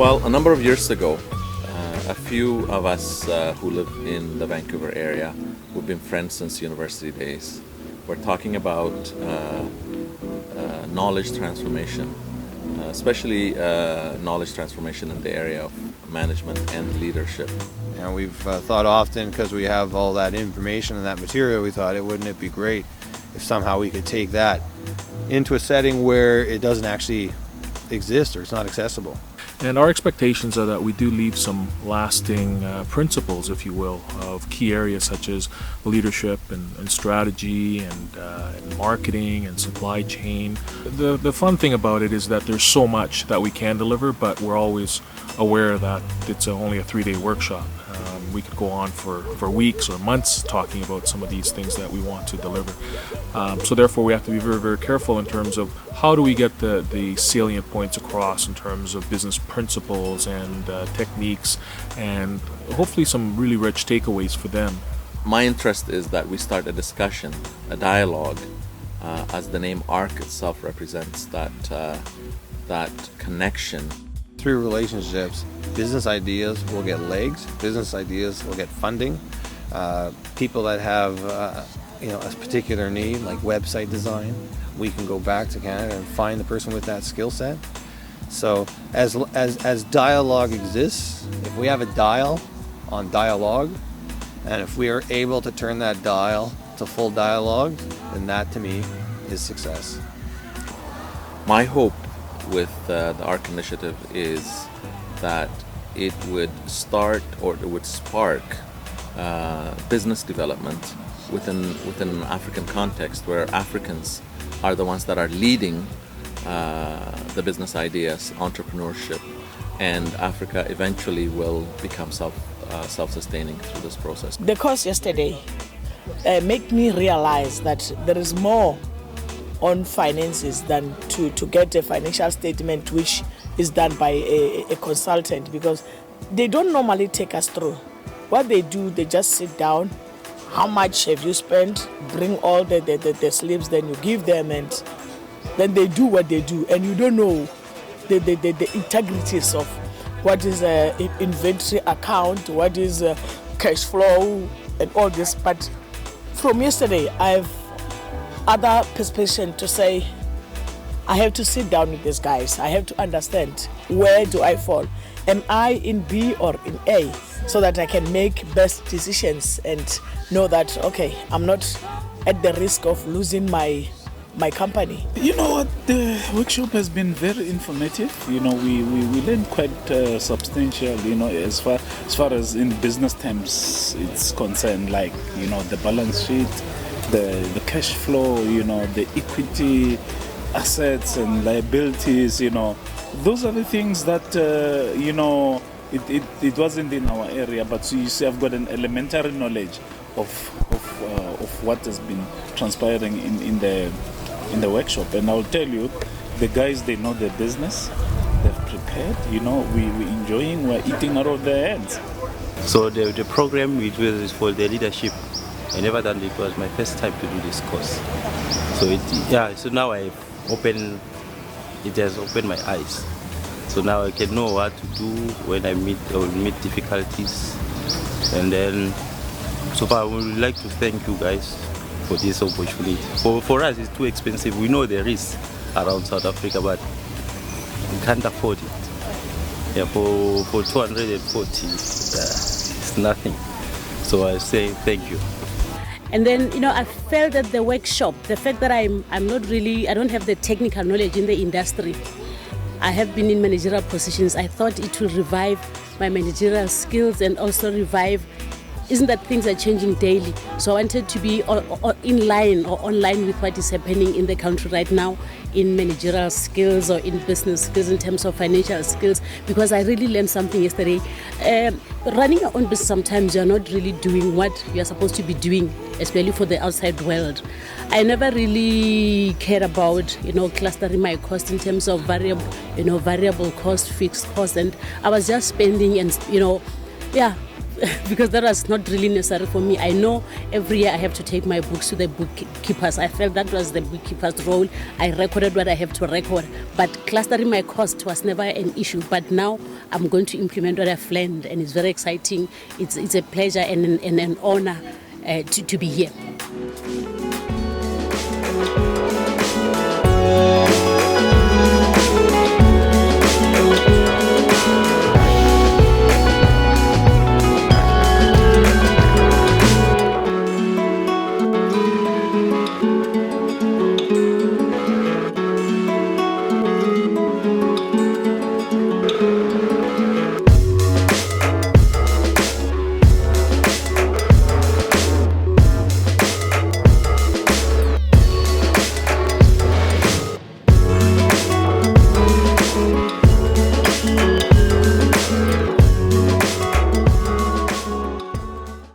Well, a number of years ago, a few of us who live in the Vancouver area, who've been friends since university days, were talking about knowledge transformation, especially knowledge transformation in the area of management and leadership. And we've thought often, because we have all that information and that material, we thought, wouldn't it be great if somehow we could take that into a setting where it doesn't actually exist or it's not accessible. And our expectations are that we do leave some lasting principles, if you will, of key areas such as leadership and strategy and marketing and supply chain. The fun thing about it is that there's so much that we can deliver, but we're always aware that it's only a 3-day workshop. We could go on for weeks or months talking about some of these things that we want to deliver. So therefore we have to be very, very careful in terms of how do we get the salient points across in terms of business principles and techniques, and hopefully some really rich takeaways for them. My interest is that we start a discussion, a dialogue, as the name ARC itself represents, that connection. Through relationships, business ideas will get legs, business ideas will get funding. People that have a particular need, like website design, we can go back to Canada and find the person with that skill set. So as dialogue exists, if we have a dial on dialogue, and if we are able to turn that dial to full dialogue, then that to me is success. My hope with the ARC initiative is that it would start, or it would spark business development within an African context, where Africans are the ones that are leading the business ideas, entrepreneurship, and Africa eventually will become self-sustaining through this process. The course yesterday made me realize that there is more on finances than to get a financial statement which is done by a consultant, because they don't normally take us through. What they do, they just sit down, how much have you spent, bring all the slips, then you give them, and then they do what they do, and you don't know the integrities of what is an inventory account, what is cash flow, and all this. But from yesterday, I have other perspective to say, I have to sit down with these guys. I have to understand, where do I fall? Am I in B or in A? So that I can make best decisions and know that, okay, I'm not at the risk of losing my company. You know what, the workshop has been very informative. We learned quite substantial, as far as in business terms it's concerned, like, the balance sheet, the cash flow, the equity, assets and liabilities, those are the things that, it wasn't in our area, but so you see, I've got an elementary knowledge of what has been transpiring in the workshop. And I'll tell you, the guys, they know their business, they've prepared, we're enjoying, we're eating out of their hands. So the program is for the leadership. I never done it. It was my first time to do this course. So now it has opened my eyes. So now I can know what to do when I meet difficulties. And then, so far I would like to thank you guys for this opportunity. For us, it's too expensive. We know there is around South Africa, but we can't afford it. Yeah, for 240, it's nothing. So I say thank you. And then, I felt that the workshop, the fact that I don't have the technical knowledge in the industry. I have been in managerial positions. I thought it will revive my managerial skills and also revive, isn't that things are changing daily? So I wanted to be in line or online with what is happening in the country right now in managerial skills or in business skills, in terms of financial skills, because I really learned something yesterday. Running your own business, sometimes you're not really doing what you're supposed to be doing, especially for the outside world. I never really cared about, clustering my cost in terms of variable cost, fixed cost, and I was just spending and, because that was not really necessary for me. I know every year I have to take my books to the bookkeepers. I felt that was the bookkeeper's role. I recorded what I have to record, but clustering my cost was never an issue. But now I'm going to implement what I've learned, and it's very exciting. It's a pleasure and an honor to be here.